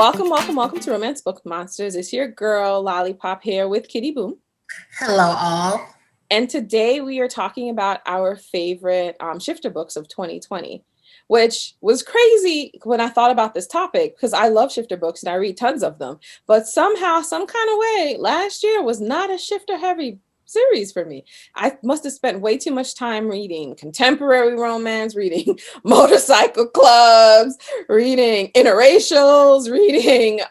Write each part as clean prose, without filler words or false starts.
Welcome to Romance Book Monsters. It's your girl, Lollipop, here with Kitty Boom. Hello, all. And today we are talking about our favorite shifter books of 2020, which was crazy when I thought about this topic because I love shifter books and I read tons of them. But somehow, some kind of way, last year was not a shifter heavy series for me. I must have spent way too much time reading contemporary romance, reading motorcycle clubs, reading interracials, reading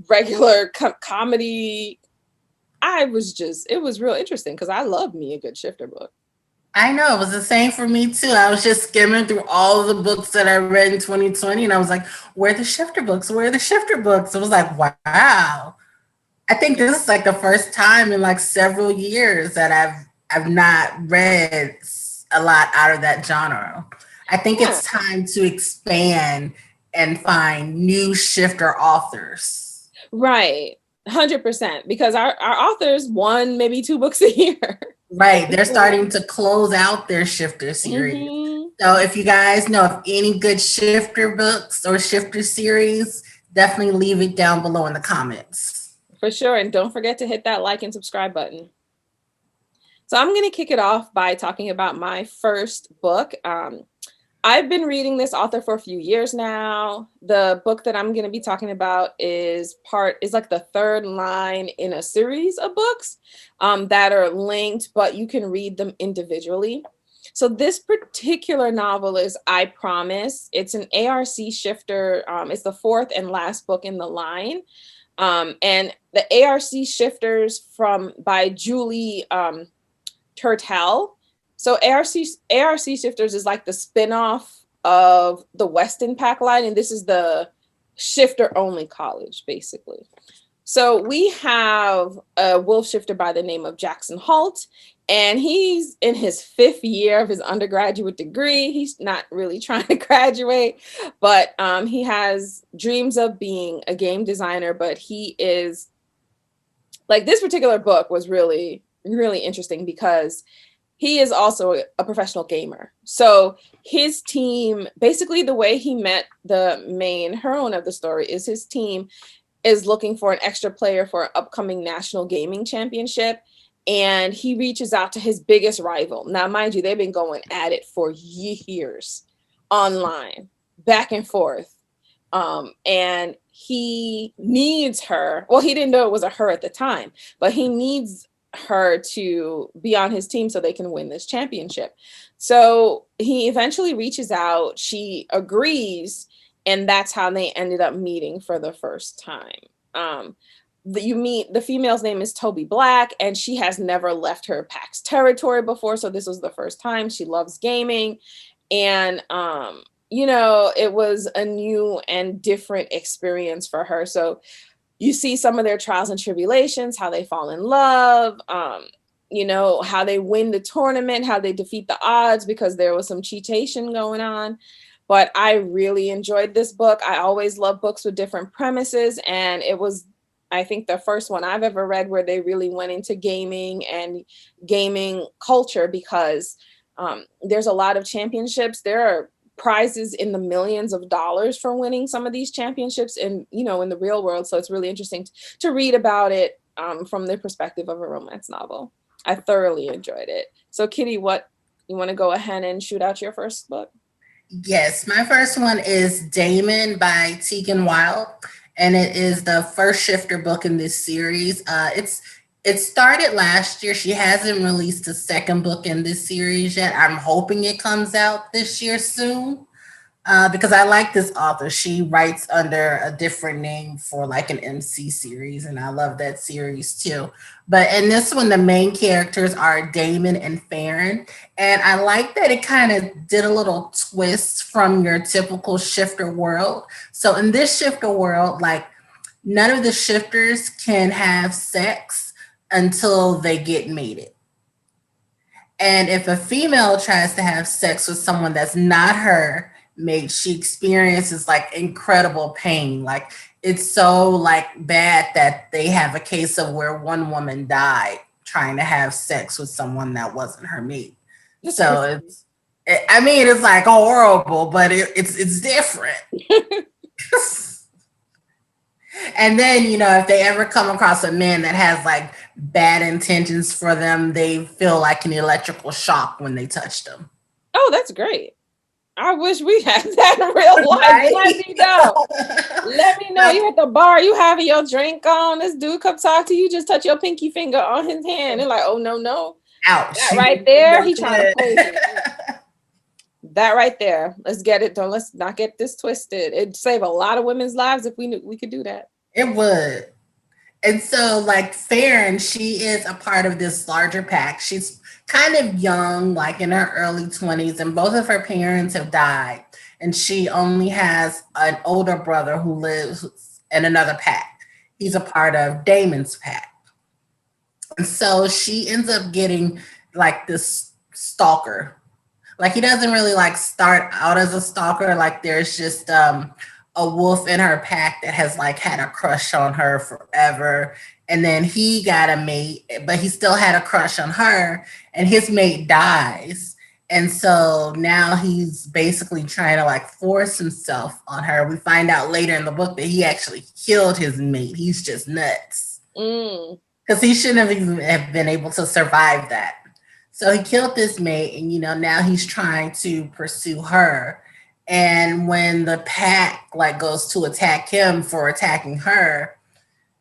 regular comedy. It was real interesting because I love me a good shifter book. I know it was the same for me too. I was just skimming through all of the books that I read in 2020, and I was like, "Where are the shifter books? Where are the shifter books?" It was like, "Wow!" I think this is like the first time in like several years that I've not read a lot out of that genre. I think Yeah, it's time to expand and find new shifter authors. right. 100%. Because our authors one, maybe two books a year. Right. They're starting to close out their shifter series. Hmm. So if you guys know of any good shifter books or shifter series, definitely leave it down below in the comments. For sure. And don't forget to hit that like and subscribe button. So I'm going to kick it off by talking about my first book. I've been reading this author for a few years now. The book that I'm going to be talking about is like the third line in a series of books that are linked, but you can read them individually. So this particular novel is iPromise. It's an ARC shifter. It's the fourth and last book in the line. And the ARC shifters by Julie Trettel. So ARC Shifters is like the spinoff of the Weston Pack line, and this is the shifter only college, basically. So we have a wolf shifter by the name of Jackson Holt, and he's in his fifth year of his undergraduate degree. He's not really trying to graduate, but he has dreams of being a game designer. But he is like, this particular book was really, really interesting because he is also a professional gamer. So his team, basically the way he met the main heroine of the story is his team is looking for an extra player for an upcoming national gaming championship. And he reaches out to his biggest rival. Now, mind you, they've been going at it for years online, back and forth. And he needs her. Well, he didn't know it was a her at the time, but he needs her to be on his team so they can win this championship. So he eventually reaches out, she agrees, and that's how they ended up meeting for the first time. You meet, the female's name is Toby Black, and she has never left her pack's territory before, so this was the first time. She loves gaming, and it was a new and different experience for her. So you see some of their trials and tribulations, how they fall in love, how they win the tournament, how they defeat the odds because there was some cheatation going on. But I really enjoyed this book. I always love books with different premises. And it was, I think, the first one I've ever read where they really went into gaming and gaming culture because there's a lot of championships. There are prizes in the millions of dollars for winning some of these championships in the real world. So it's really interesting to read about it from the perspective of a romance novel. I thoroughly enjoyed it. So Kitty, what, you want to go ahead and shoot out your first book? Yes, my first one is Damon by Tegan Wild, and it is the first shifter book in this series. It started last year. She hasn't released a second book in this series yet. I'm hoping it comes out this year soon. Because I like this author. She writes under a different name for like an MC series, and I love that series too. But in this one, the main characters are Damon and Farron. And I like that it kind of did a little twist from your typical shifter world. So in this shifter world, like none of the shifters can have sex until they get mated. And if a female tries to have sex with someone that's not her mate, she experiences like incredible pain. Like it's so like bad that they have a case of where one woman died trying to have sex with someone that wasn't her mate. That's So crazy. I mean, it's like horrible, but it's different. And then, if they ever come across a man that has like bad intentions for them, they feel like an electrical shock when they touch them. Oh, that's great. I wish we had that in real life. Let Right? me know. Let me know. You at the bar, you having your drink on. This dude come talk to you, just touch your pinky finger on his hand. And like, oh no, no. Ouch. That You right didn't do there, no he trying to good. play me. That right there. Let's get it done. Let's not get this twisted. It'd save a lot of women's lives if we knew we could do that. It would. And so, like, Farron, she is a part of this larger pack. She's kind of young, like in her early 20s, and both of her parents have died. And she only has an older brother who lives in another pack. He's a part of Damon's pack. And so she ends up getting like this stalker. Like he doesn't really like start out as a stalker. Like there's just a wolf in her pack that has like had a crush on her forever. And then he got a mate, but he still had a crush on her, and his mate dies. And so now he's basically trying to like force himself on her. We find out later in the book that he actually killed his mate. He's just nuts. Mm. Because he shouldn't have even have been able to survive that. So he killed this mate, and now he's trying to pursue her. And when the pack like goes to attack him for attacking her,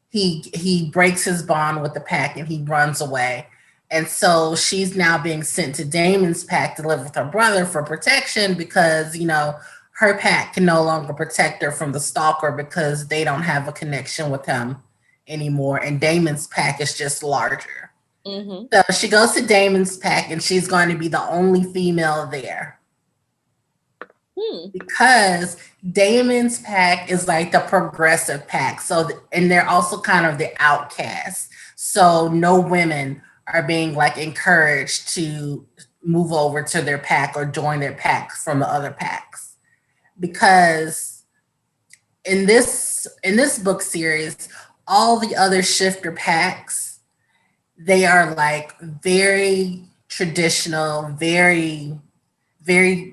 he breaks his bond with the pack and he runs away. And so she's now being sent to Damon's pack to live with her brother for protection because her pack can no longer protect her from the stalker because they don't have a connection with him anymore, and Damon's pack is just larger. Mm-hmm. So she goes to Damon's pack, and she's going to be the only female there. Because Damon's pack is like the progressive pack. So, and they're also kind of the outcasts. So no women are being like encouraged to move over to their pack or join their pack from the other packs. Because in this book series, all the other shifter packs, they are like very traditional, very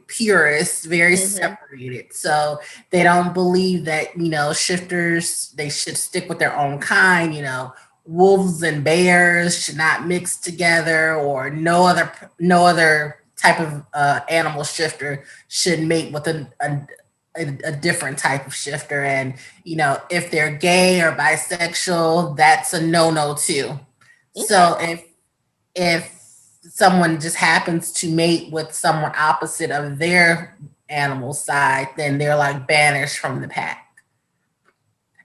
purist, very separated. So they don't believe that, shifters, they should stick with their own kind, wolves and bears should not mix together, or no other type of animal shifter should mate with a different type of shifter. And, if they're gay or bisexual, that's a no-no too. Okay. So if someone just happens to mate with someone opposite of their animal side, then they're like banished from the pack.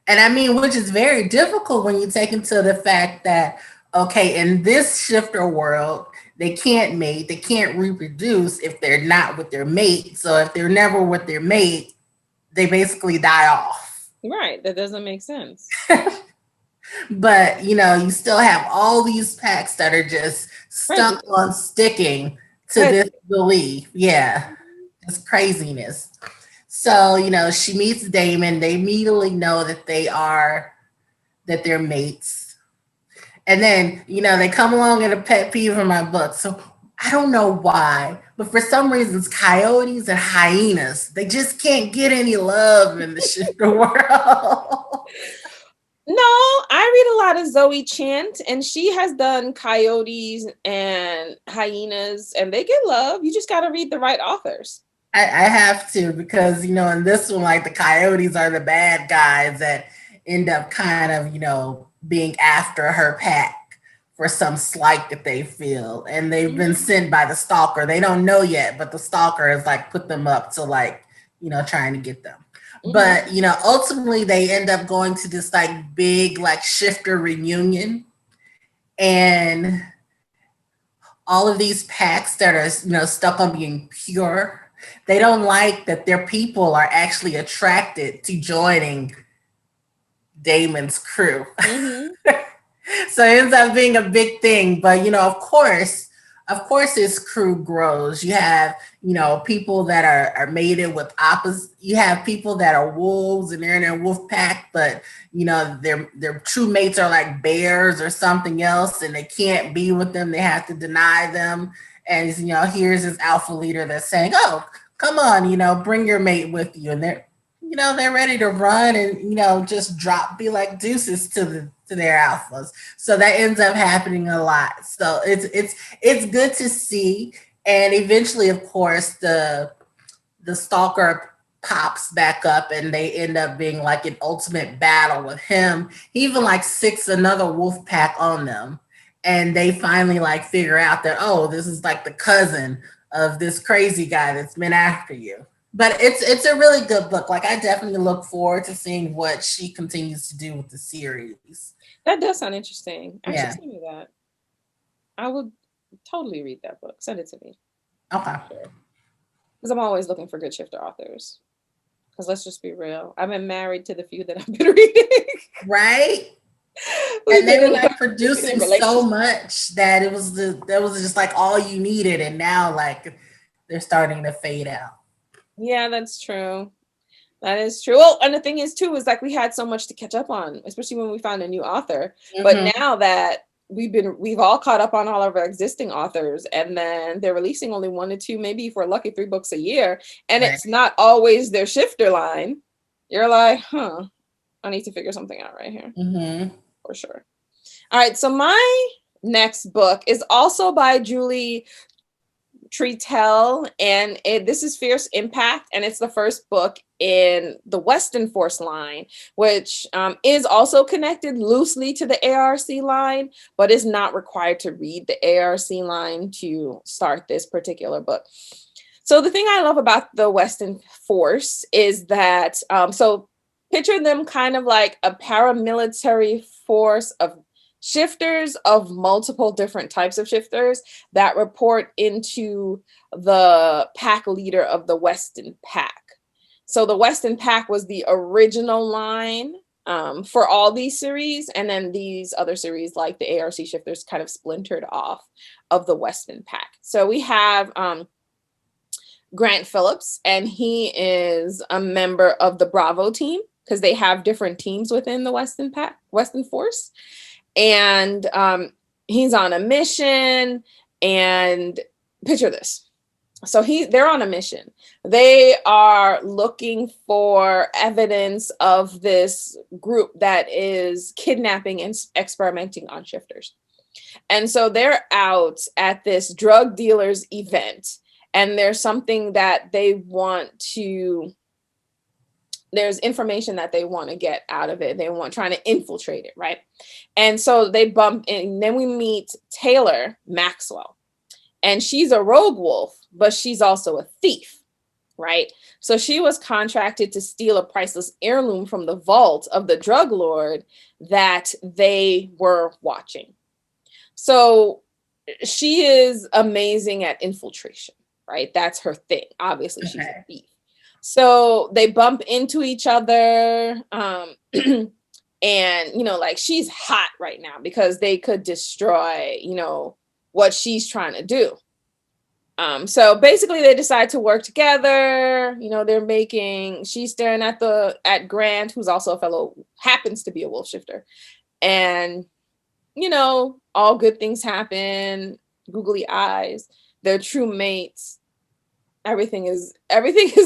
And I mean, which is very difficult when you take into the fact that, okay, in this shifter world, they can't mate, they can't reproduce if they're not with their mate. So if they're never with their mate, they basically die off. Right. That doesn't make sense. But, you still have all these packs that are just stuck on sticking to this belief. Yeah. It's craziness. So, she meets Damon. They immediately know that they're mates. And then, they come along in a pet peeve in my book. So I don't know why, but for some reasons, coyotes and hyenas, they just can't get any love in the shifter world. No, I read a lot of Zoe Chant, and she has done coyotes and hyenas, and they get love. You just got to read the right authors. I have to, because, in this one, like the coyotes are the bad guys that end up kind of, being after her pack for some slight that they feel. And they've been sent by the stalker. They don't know yet, but the stalker has like put them up to like, trying to get them. But, ultimately they end up going to this like big like shifter reunion. And all of these packs that are, stuck on being pure, they don't like that their people are actually attracted to joining Damon's crew. So it ends up being a big thing. But, of course, his crew grows. You have, people that are mated with opposite. You have people that are wolves and they're in their wolf pack, but, their true mates are like bears or something else, and they can't be with them. They have to deny them. And, here's this alpha leader that's saying, oh, come on, bring your mate with you. And they're, they're ready to run and, just be like deuces to their alphas. So that ends up happening a lot. So it's good to see. And eventually, of course, the stalker pops back up and they end up being like an ultimate battle with him. He even like sicks another wolf pack on them. And they finally like figure out that, oh, this is like the cousin of this crazy guy that's been after you. But it's a really good book. Like I definitely look forward to seeing what she continues to do with the series. That does sound interesting. Actually, Yeah. send me that. I would totally read that book. Send it to me. Okay. Sure. Because I'm always looking for good shifter authors. Because let's just be real. I've been married to the few that I've been reading. Right? And they were like producing so much that that was just like all you needed. And now like they're starting to fade out. Yeah, that's true. That is true. Well, and the thing is too, is like we had so much to catch up on, especially when we found a new author. Mm-hmm. But now that we've all caught up on all of our existing authors, and then they're releasing only 1 to 2, maybe if we're lucky, 3 books a year, and right. It's not always their shifter line. You're like, I need to figure something out right here. Mm-hmm. For sure. All right, so my next book is also by Julie Trettel, and this is Fierce Impact, and it's the first book in the Western Force line, which is also connected loosely to the ARC line, but is not required to read the ARC line to start this particular book. So the thing I love about the Western Force is that, so picture them kind of like a paramilitary force of shifters, of multiple different types of shifters that report into the pack leader of the Western Pack. So the Western Pack was the original line for all these series, and then these other series like the ARC shifters kind of splintered off of the Western Pack. So we have Grant Phillips, and he is a member of the Bravo team, because they have different teams within the Western Force. And he's on a mission, and picture this. So they're on a mission. They are looking for evidence of this group that is kidnapping and experimenting on shifters. And so they're out at this drug dealers event, and there's something that they want to, there's information that they want to get out of it. They trying to infiltrate it, right? And so they bump in, and then we meet Taylor Maxwell, and she's a rogue wolf, but she's also a thief, right? So she was contracted to steal a priceless heirloom from the vault of the drug lord that they were watching. So she is amazing at infiltration, right? That's her thing. Obviously, she's a thief. So they bump into each other, and, like she's hot right now because they could destroy, what she's trying to do. So basically they decide to work together. She's staring at Grant, who's also happens to be a wolf shifter. And, all good things happen, googly eyes, they're true mates. Everything is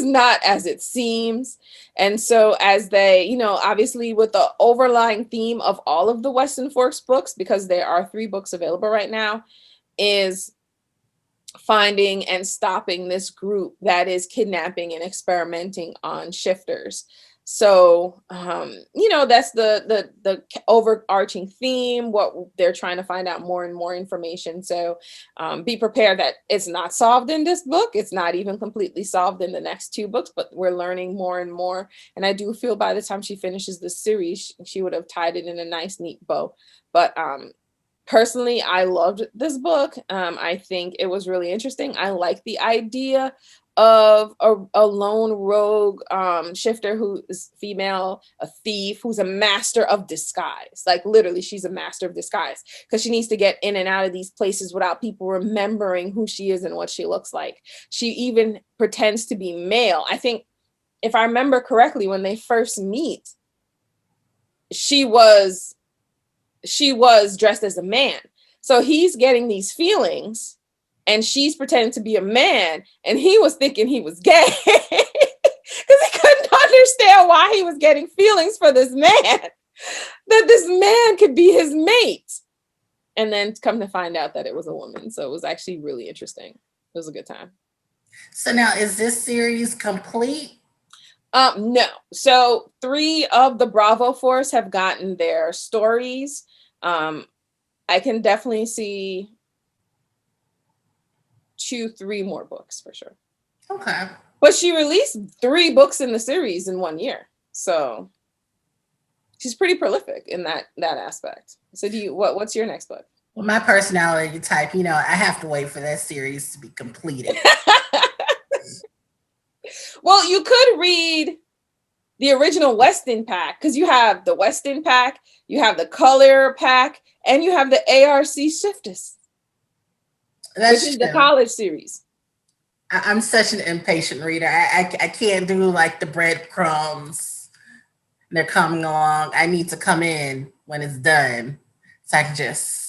not as it seems. And so as they, obviously with the overlying theme of all of the Western Force books, because there are 3 books available right now, is finding and stopping this group that is kidnapping and experimenting on shifters. So, that's the overarching theme, what they're trying to find out more and more information. So be prepared that it's not solved in this book. It's not even completely solved in the next 2 books, but we're learning more and more. And I do feel by the time she finishes the series, she would have tied it in a nice, neat bow. But personally, I loved this book. I think it was really interesting. I like the idea of a lone rogue shifter who is female, a thief, who's a master of disguise. Like literally, she's a master of disguise because she needs to get in and out of these places without people remembering who she is and what she looks like. She even pretends to be male. I think, if I remember correctly, when they first meet, she was dressed as a man. So he's getting these feelings, and she's pretending to be a man, and he was thinking he was gay because he couldn't understand understand why he was getting feelings for this man, that this man could be his mate. And then come to find out that it was a woman. So it was actually really interesting. It was a good time. So now, is this series complete? No. So 3 of the Bravo Force have gotten their stories. I can definitely see 2, 3 more books for sure. Okay. But she released 3 books in the series in 1 year. So she's pretty prolific in that aspect. So what's your next book? Well, my personality type, I have to wait for that series to be completed. Well, you could read the original Weston pack, because you have the Weston pack, you have the color pack, and you have the ARC Shifters, which is the college series. I'm such an impatient reader. I can't do like the breadcrumbs. They're coming along. I need to come in when it's done, so I can just.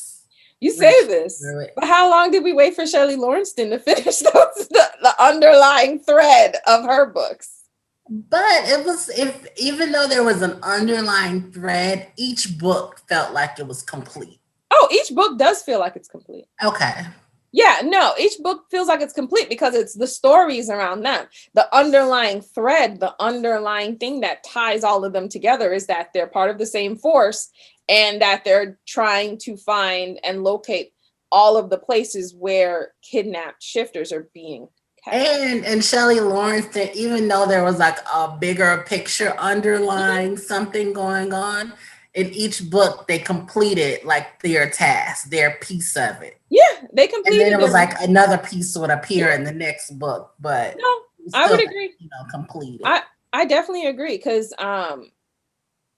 You say this, but how long did we wait for Shelley Lawrenston to finish the underlying thread of her books? But it was, even though there was an underlying thread, each book felt like it was complete. Oh, each book does feel like it's complete. Okay. Yeah, no, each book feels like it's complete because it's the stories around them. The underlying thread, the underlying thing that ties all of them together is that they're part of the same force and that they're trying to find and locate all of the places where kidnapped shifters are being kept. And Shelley Lawrence, even though there was like a bigger picture underlying something going on, in each book they completed like their task, their piece of it. Yeah, they completed. And then it was like another piece would appear in the next book, but no, I would agree. Completed. I definitely agree because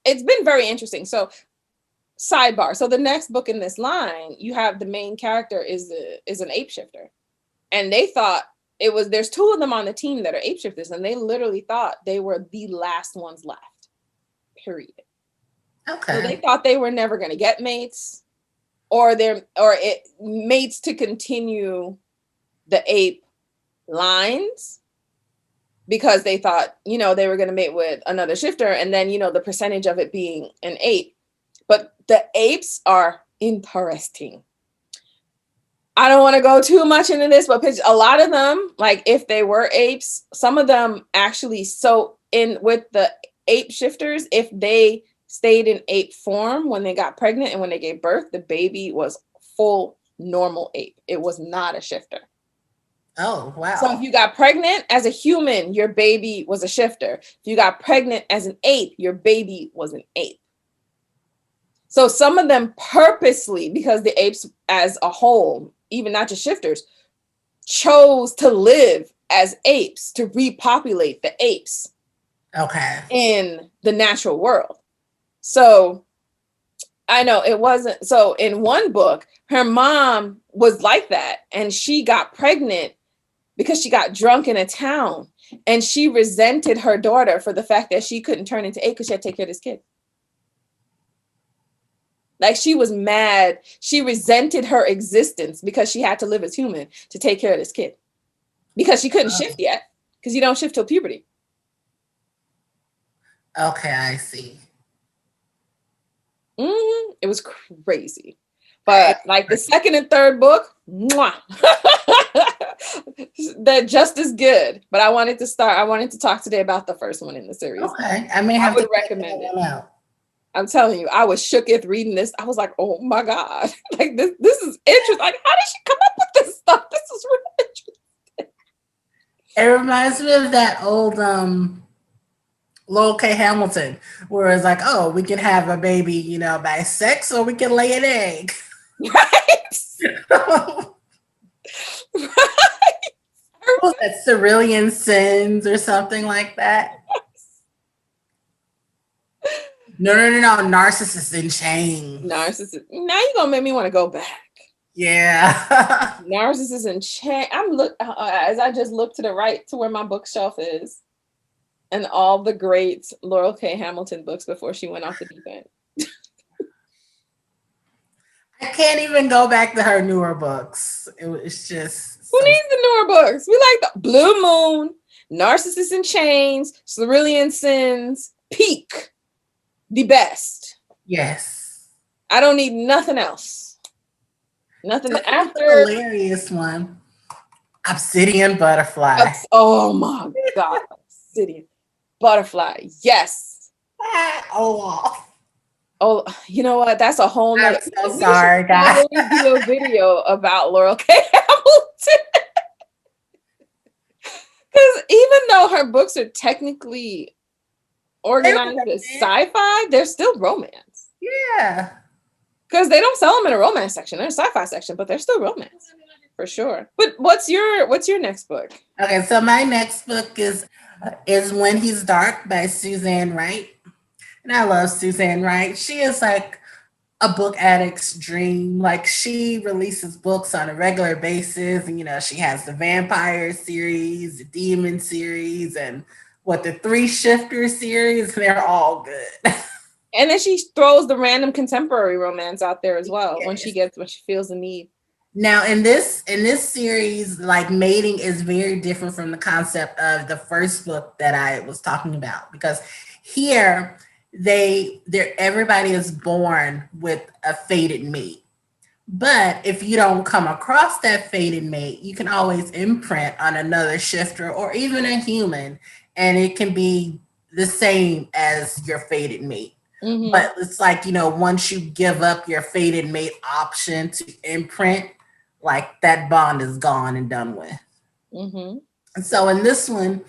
it's been very interesting. So sidebar. So the next book in this line, you have the main character is an ape shifter, and they thought there's 2 of them on the team that are ape shifters, and they literally thought they were the last ones left. Period. Okay. So they thought they were never going to get mates, mates to continue the ape lines, because they thought, they were going to mate with another shifter, and then, the percentage of it being an ape. But the apes are interesting. I don't want to go too much into this, but a lot of them, like if they were apes, some of them actually, so in with the ape shifters, if they stayed in ape form when they got pregnant and when they gave birth, the baby was full normal ape. It was not a shifter. Oh, wow. So if you got pregnant as a human, your baby was a shifter. If you got pregnant as an ape, your baby was an ape. So some of them purposely, because the apes as a whole, even not just shifters, chose to live as apes to repopulate the apes. Okay. In the natural world. So I know it wasn't. So in one book, her mom was like that, and she got pregnant because she got drunk in a town, and she resented her daughter for the fact that she couldn't turn into ape because she had to take care of this kid. Like, she was mad. She resented her existence because she had to live as human to take care of this kid, because she couldn't shift yet, because you don't shift till puberty. Okay, I see. It was crazy. But like the second and third book, they're just as good. But I wanted to talk today about the first one in the series. Okay. I would recommend it. Out. I'm telling you, I was shooketh reading this. I was like, oh my God. Like this is interesting. Like, how did she come up with this stuff? This is really interesting. It reminds me of that old Lil K. Hamilton, where it's like, oh, we can have a baby, by sex, or we can lay an egg. Right. Right. Was that Cerulean Sins or something like that? No. Narcissist in Chains. Narcissist. Now you're gonna make me want to go back. Yeah. Narcissist in Chains. As I just look to the right to where my bookshelf is, and all the great Laurel K. Hamilton books before she went off the deep end. I can't even go back to her newer books. It was just. Who needs the newer books? We like the Blue Moon, Narcissus in Chains, Cerulean Sins, peak, the best. Yes. I don't need nothing else. Nothing This is the after. hilarious one. Obsidian Butterfly. Oh my God. City Butterfly. Yes. Oh, Oh, you know what? That's a whole I'm nother. so We should sorry, guys. totally do a video about Laurel K. Hamilton. Because even though her books are technically organized as sci-fi, they're still romance. Yeah. Because they don't sell them in a romance section. They're a sci-fi section, but they're still romance for sure. But what's your next book? Okay, so my next book is When He's Dark by Suzanne Wright. And I love Suzanne Wright. She is like a book addict's dream. Like she releases books on a regular basis, and she has the vampire series, the demon series, and the three shifter series. They're all good. And then she throws the random contemporary romance out there as well when she feels the need. Now in this series, like mating is very different from the concept of the first book that I was talking about, because here everybody is born with a fated mate. But if you don't come across that fated mate, you can always imprint on another shifter or even a human, and it can be the same as your fated mate. Mm-hmm. But it's like, once you give up your fated mate option to imprint, like that bond is gone and done with. Mm-hmm. And so in this one,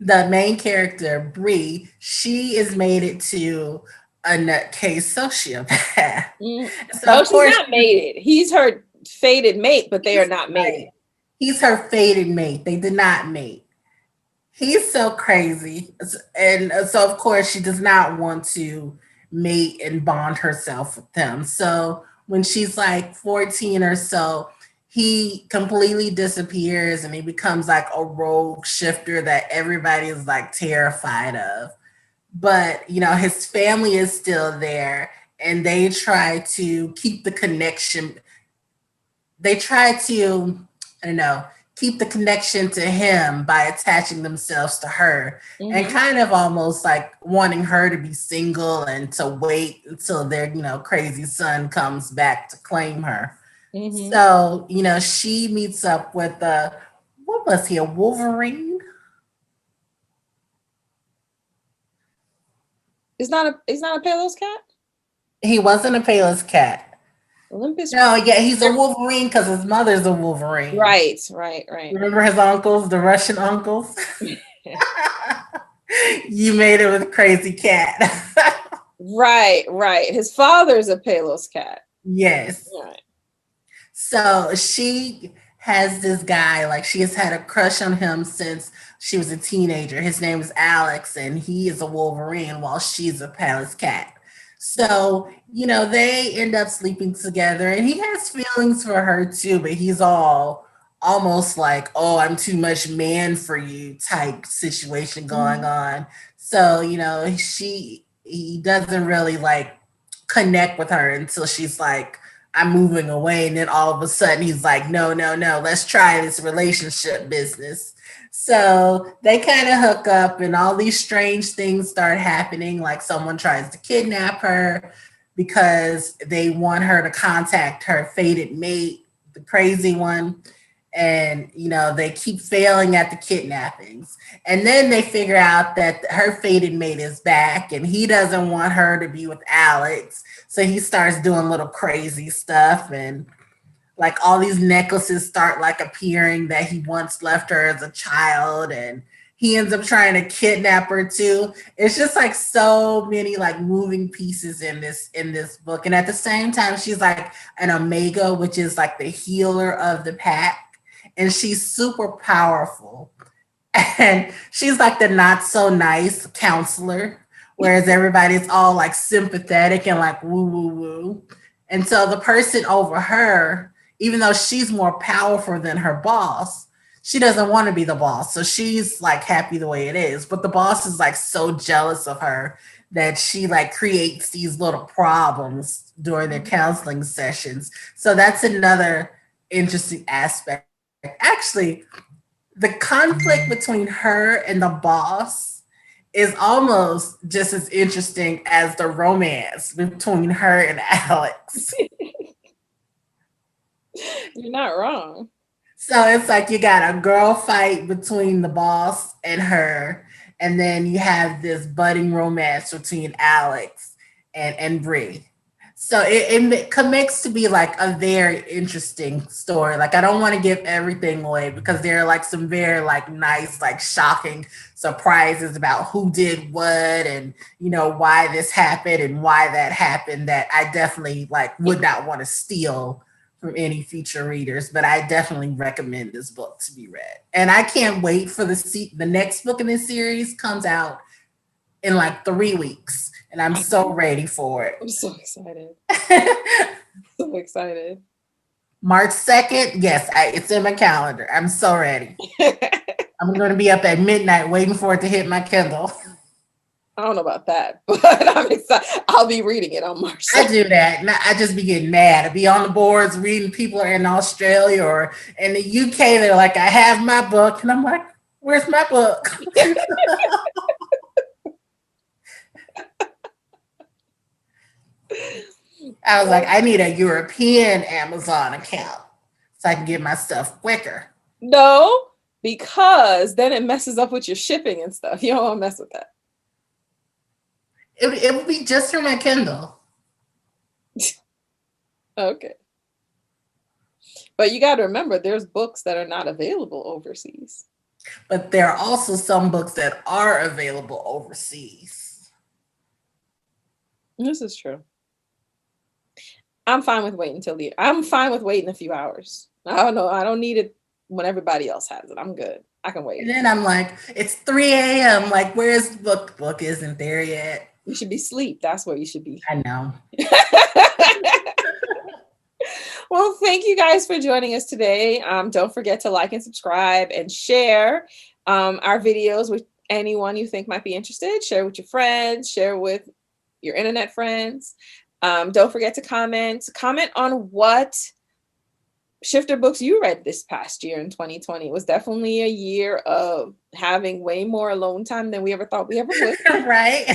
the main character, Bree, she is mated to a nutcase sociopath. So she's not mated. He's her fated mate, but they are not mated. He's her fated mate. They did not mate. He's so crazy. And so, of course, she does not want to mate and bond herself with him. So when she's like 14 or so, he completely disappears and he becomes like a rogue shifter that everybody is like terrified of. But, his family is still there and they try to keep the connection. They try to, I don't know, keep the connection to him by attaching themselves to her, mm-hmm. and kind of almost like wanting her to be single and to wait until their, crazy son comes back to claim her. Mm-hmm. So, she meets up with what was he, a Wolverine? He's not a Palos cat? He wasn't a Palos cat. Olympus. No, yeah, he's a Wolverine because his mother's a Wolverine. Right. Remember his uncles, the Russian uncles? You made it with Crazy Cat. Right. His father's a Palos cat. Yes. Right. So she has this guy, like she has had a crush on him since she was a teenager. His name is Alex, and he is a Wolverine while she's a Palos cat. So, they end up sleeping together and he has feelings for her too, but he's almost like, oh, I'm too much man for you type situation going on. So, he doesn't really like connect with her until she's like, I'm moving away. And then all of a sudden he's like, no, let's try this relationship business. So they kind of hook up and all these strange things start happening. Like someone tries to kidnap her because they want her to contact her fated mate, the crazy one. And, they keep failing at the kidnappings. And then they figure out that her fated mate is back and he doesn't want her to be with Alex. So he starts doing little crazy stuff, and like all these necklaces start like appearing that he once left her as a child, and he ends up trying to kidnap her too. It's just like so many like moving pieces in this book. And at the same time, she's like an Omega, which is like the healer of the pack. And she's super powerful. And she's like the not so nice counselor, whereas everybody's all like sympathetic and like woo woo woo. And so the person over her, even though she's more powerful than her boss, she doesn't want to be the boss. So she's like happy the way it is. But the boss is like so jealous of her that she like creates these little problems during their counseling sessions. So that's another interesting aspect. Actually, the conflict between her and the boss is almost just as interesting as the romance between her and Alex. You're not wrong. So it's like you got a girl fight between the boss and her, and then you have this budding romance between Alex and Bree. So it commits to be like a very interesting story. Like I don't want to give everything away because there are like some very like nice, like shocking surprises about who did what and why this happened and why that happened that I definitely like would not want to steal from any future readers, but I definitely recommend this book to be read. And I can't wait for the next book in this series comes out in like 3 weeks, and I'm so ready for I'm so excited. it. So excited. March 2nd, yes, it's in my calendar. I'm so ready. I'm going to be up at midnight waiting for it to hit my Kindle. I don't know about that, but I'm excited. I'll be reading it on March 2nd. I do that. And I just be getting mad. I be on the boards reading people are in Australia or in the UK. They're like, I have my book. And I'm like, where's my book? I was like, I need a European Amazon account so I can get my stuff quicker. No, because then it messes up with your shipping and stuff. You don't want to mess with that. It would be just for my Kindle. Okay. But you got to remember, there's books that are not available overseas. But there are also some books that are available overseas. This is true. I'm fine with waiting I'm fine with waiting a few hours. I don't know. I don't need it when everybody else has it. I'm good. I can wait. And then I'm like, it's 3 a.m. Like, where's the book? The book isn't there yet. You should be asleep. That's where you should be. I know. Well, thank you guys for joining us today. Don't forget to like and subscribe and share our videos with anyone you think might be interested. Share with your friends, share with your internet friends. Don't forget to comment on what shifter books you read this past year in 2020. It was definitely a year of having way more alone time than we ever thought we ever would. Right.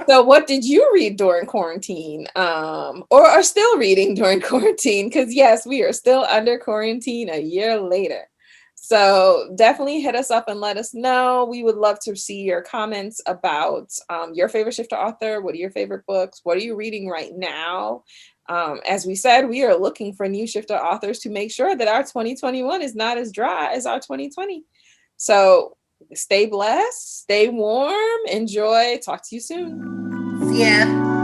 So what did you read during quarantine, or are still reading during quarantine? Because yes, we are still under quarantine a year later. So definitely hit us up and let us know. We would love to see your comments about your favorite shifter author. What are your favorite books? What are you reading right now? As we said, we are looking for new shifter authors to make sure that our 2021 is not as dry as our 2020. So stay blessed, stay warm, enjoy. Talk to you soon. Yeah.